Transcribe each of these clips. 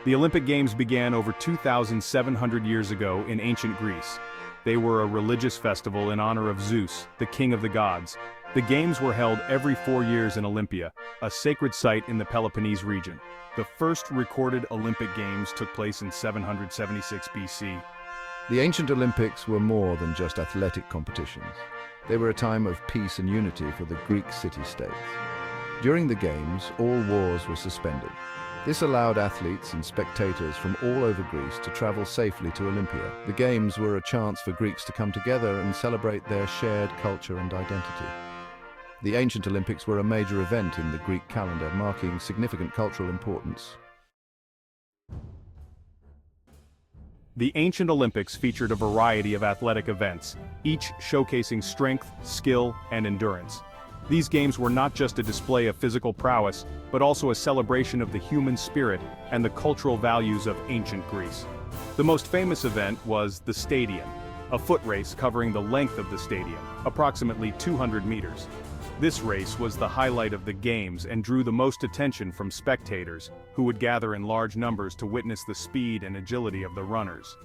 The Olympic Games began over 2,700 years ago in ancient Greece. They were a religious festival in honor of Zeus, the king of the gods. The Games were held every 4 years in Olympia, a sacred site in the Peloponnese region. The first recorded Olympic Games took place in 776 BC. The ancient Olympics were more than just athletic competitions. They were a time of peace and unity for the Greek city-states. During the Games, all wars were suspended. This allowed athletes and spectators from all over Greece to travel safely to Olympia. The Games were a chance for Greeks to come together and celebrate their shared culture and identity. The ancient Olympics were a major event in the Greek calendar, marking significant cultural importance. The ancient Olympics featured a variety of athletic events, each showcasing strength, skill, and endurance. These games were not just a display of physical prowess, but also a celebration of the human spirit and the cultural values of ancient Greece. The most famous event was the stadion, a foot race covering the length of the stadium, approximately 200 meters. This race was the highlight of the Games and drew the most attention from spectators, who would gather in large numbers to witness the speed and agility of the runners.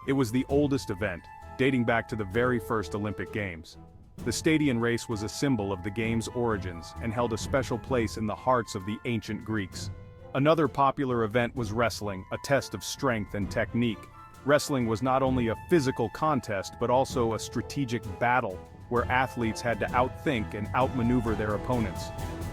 It was the oldest event, dating back to the very first Olympic Games. The stadion race was a symbol of the Games' origins and held a special place in the hearts of the ancient Greeks. Another popular event was wrestling, a test of strength and technique. Wrestling was not only a physical contest but also a strategic battle, where athletes had to outthink and outmaneuver their opponents.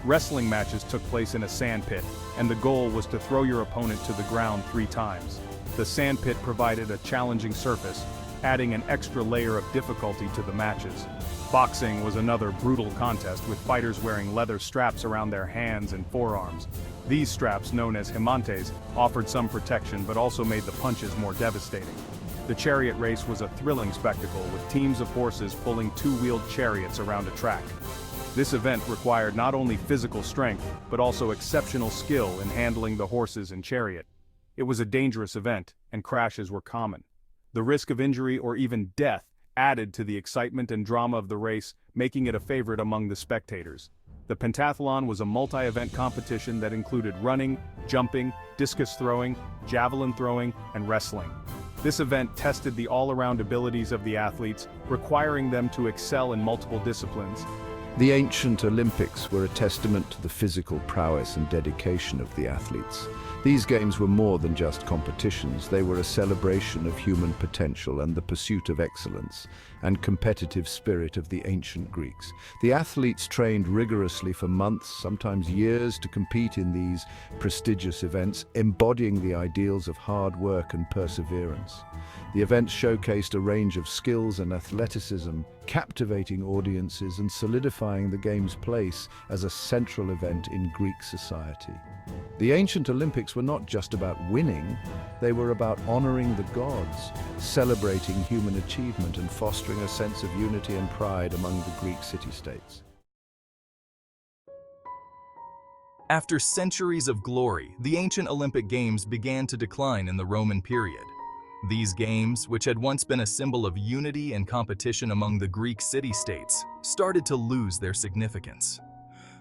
Wrestling matches took place in a sandpit, and the goal was to throw your opponent to the ground 3 times. The sandpit provided a challenging surface, adding an extra layer of difficulty to the matches. Boxing was another brutal contest, with fighters wearing leather straps around their hands and forearms. These straps, known as hemantes, offered some protection but also made the punches more devastating. The chariot race was a thrilling spectacle, with teams of horses pulling 2-wheeled chariots around a track. This event required not only physical strength, but also exceptional skill in handling the horses and chariot. It was a dangerous event, and crashes were common. The risk of injury or even death added to the excitement and drama of the race, making it a favorite among the spectators. The pentathlon was a multi-event competition that included running, jumping, discus throwing, javelin throwing, and wrestling. This event tested the all-around abilities of the athletes, requiring them to excel in multiple disciplines. The ancient Olympics were a testament to the physical prowess and dedication of the athletes. These games were more than just competitions. They were a celebration of human potential and the pursuit of excellence and competitive spirit of the ancient Greeks. The athletes trained rigorously for months, sometimes years, to compete in these prestigious events, embodying the ideals of hard work and perseverance. The events showcased a range of skills and athleticism, captivating audiences and solidifying the game's place as a central event in Greek society. The ancient Olympics were not just about winning, they were about honoring the gods, celebrating human achievement and fostering a sense of unity and pride among the Greek city-states. After centuries of glory, the ancient Olympic Games began to decline in the Roman period. These games, which had once been a symbol of unity and competition among the Greek city-states, started to lose their significance.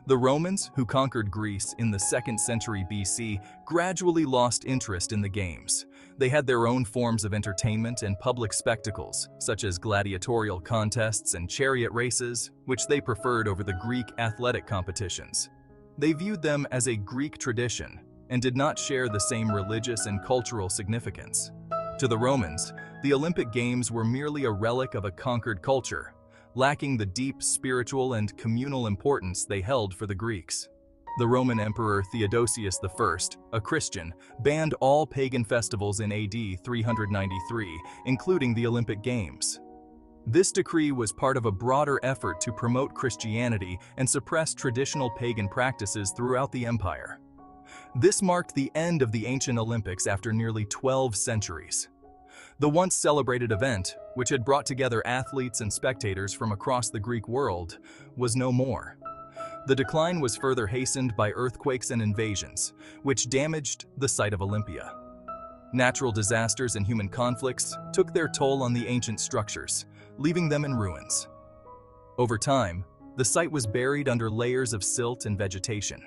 The Romans, who conquered Greece in the 2nd century BC, gradually lost interest in the games. They had their own forms of entertainment and public spectacles, such as gladiatorial contests and chariot races, which they preferred over the Greek athletic competitions. They viewed them as a Greek tradition and did not share the same religious and cultural significance. To the Romans, the Olympic Games were merely a relic of a conquered culture, lacking the deep spiritual and communal importance they held for the Greeks. The Roman Emperor Theodosius I, a Christian, banned all pagan festivals in AD 393, including the Olympic Games. This decree was part of a broader effort to promote Christianity and suppress traditional pagan practices throughout the empire. This marked the end of the ancient Olympics after nearly 12 centuries. The once celebrated event, which had brought together athletes and spectators from across the Greek world, was no more. The decline was further hastened by earthquakes and invasions, which damaged the site of Olympia. Natural disasters and human conflicts took their toll on the ancient structures, leaving them in ruins. Over time, the site was buried under layers of silt and vegetation,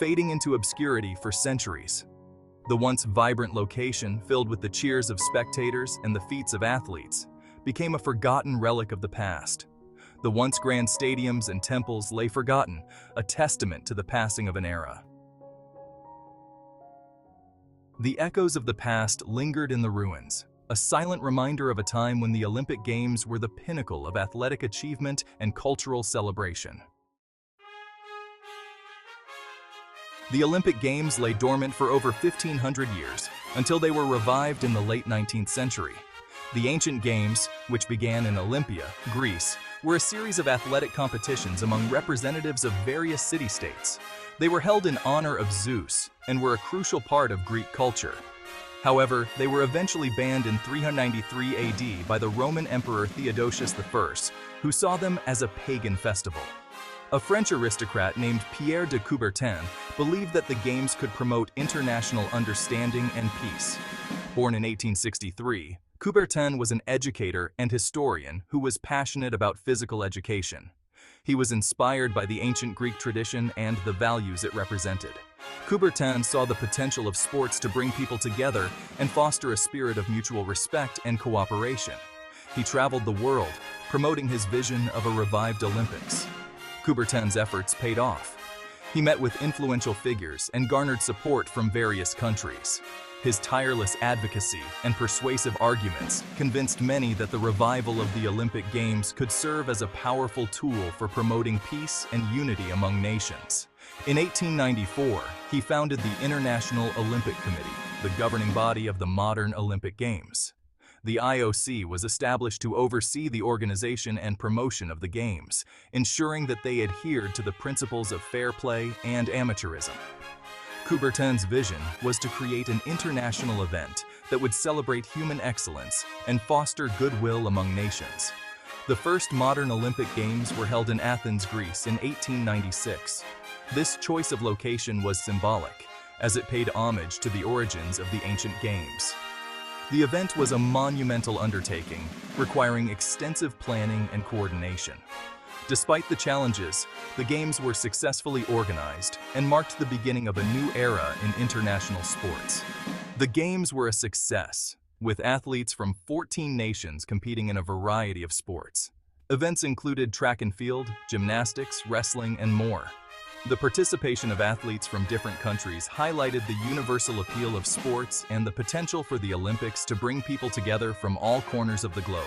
fading into obscurity for centuries. The once vibrant location, filled with the cheers of spectators and the feats of athletes, became a forgotten relic of the past. The once grand stadiums and temples lay forgotten, a testament to the passing of an era. The echoes of the past lingered in the ruins, a silent reminder of a time when the Olympic Games were the pinnacle of athletic achievement and cultural celebration. The Olympic Games lay dormant for over 1,500 years, until they were revived in the late 19th century. The ancient games, which began in Olympia, Greece, were a series of athletic competitions among representatives of various city-states. They were held in honor of Zeus and were a crucial part of Greek culture. However, they were eventually banned in 393 AD by the Roman Emperor Theodosius I, who saw them as a pagan festival. A French aristocrat named Pierre de Coubertin believed that the games could promote international understanding and peace. Born in 1863, Coubertin was an educator and historian who was passionate about physical education. He was inspired by the ancient Greek tradition and the values it represented. Coubertin saw the potential of sports to bring people together and foster a spirit of mutual respect and cooperation. He traveled the world, promoting his vision of a revived Olympics. Coubertin's efforts paid off. He met with influential figures and garnered support from various countries. His tireless advocacy and persuasive arguments convinced many that the revival of the Olympic Games could serve as a powerful tool for promoting peace and unity among nations. In 1894, he founded the International Olympic Committee, the governing body of the modern Olympic Games. The IOC was established to oversee the organization and promotion of the Games, ensuring that they adhered to the principles of fair play and amateurism. Coubertin's vision was to create an international event that would celebrate human excellence and foster goodwill among nations. The first modern Olympic Games were held in Athens, Greece in 1896. This choice of location was symbolic, as it paid homage to the origins of the ancient games. The event was a monumental undertaking, requiring extensive planning and coordination. Despite the challenges, the Games were successfully organized and marked the beginning of a new era in international sports. The Games were a success, with athletes from 14 nations competing in a variety of sports. Events included track and field, gymnastics, wrestling, and more. The participation of athletes from different countries highlighted the universal appeal of sports and the potential for the Olympics to bring people together from all corners of the globe.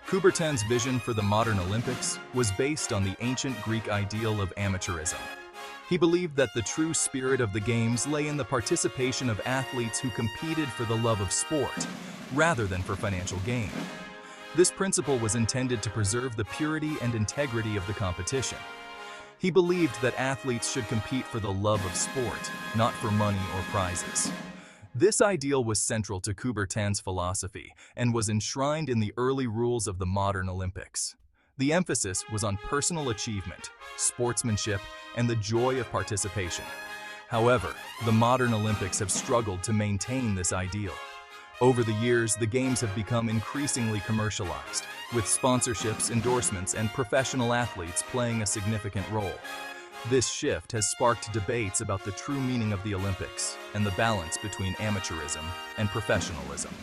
Coubertin's vision for the modern Olympics was based on the ancient Greek ideal of amateurism. He believed that the true spirit of the Games lay in the participation of athletes who competed for the love of sport, rather than for financial gain. This principle was intended to preserve the purity and integrity of the competition. He believed that athletes should compete for the love of sport, not for money or prizes. This ideal was central to Coubertin's philosophy and was enshrined in the early rules of the modern Olympics. The emphasis was on personal achievement, sportsmanship, and the joy of participation. However, the modern Olympics have struggled to maintain this ideal. Over the years, the Games have become increasingly commercialized, with sponsorships, endorsements, and professional athletes playing a significant role. This shift has sparked debates about the true meaning of the Olympics and the balance between amateurism and professionalism.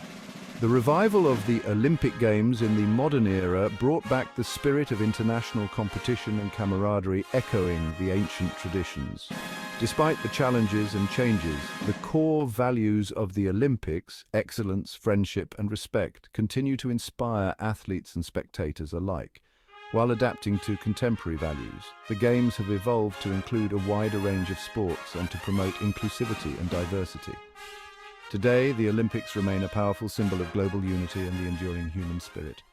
The revival of the Olympic Games in the modern era brought back the spirit of international competition and camaraderie, echoing the ancient traditions. Despite the challenges and changes, the core values of the Olympics, excellence, friendship, and respect, continue to inspire athletes and spectators alike. While adapting to contemporary values, the Games have evolved to include a wider range of sports and to promote inclusivity and diversity. Today, the Olympics remain a powerful symbol of global unity and the enduring human spirit.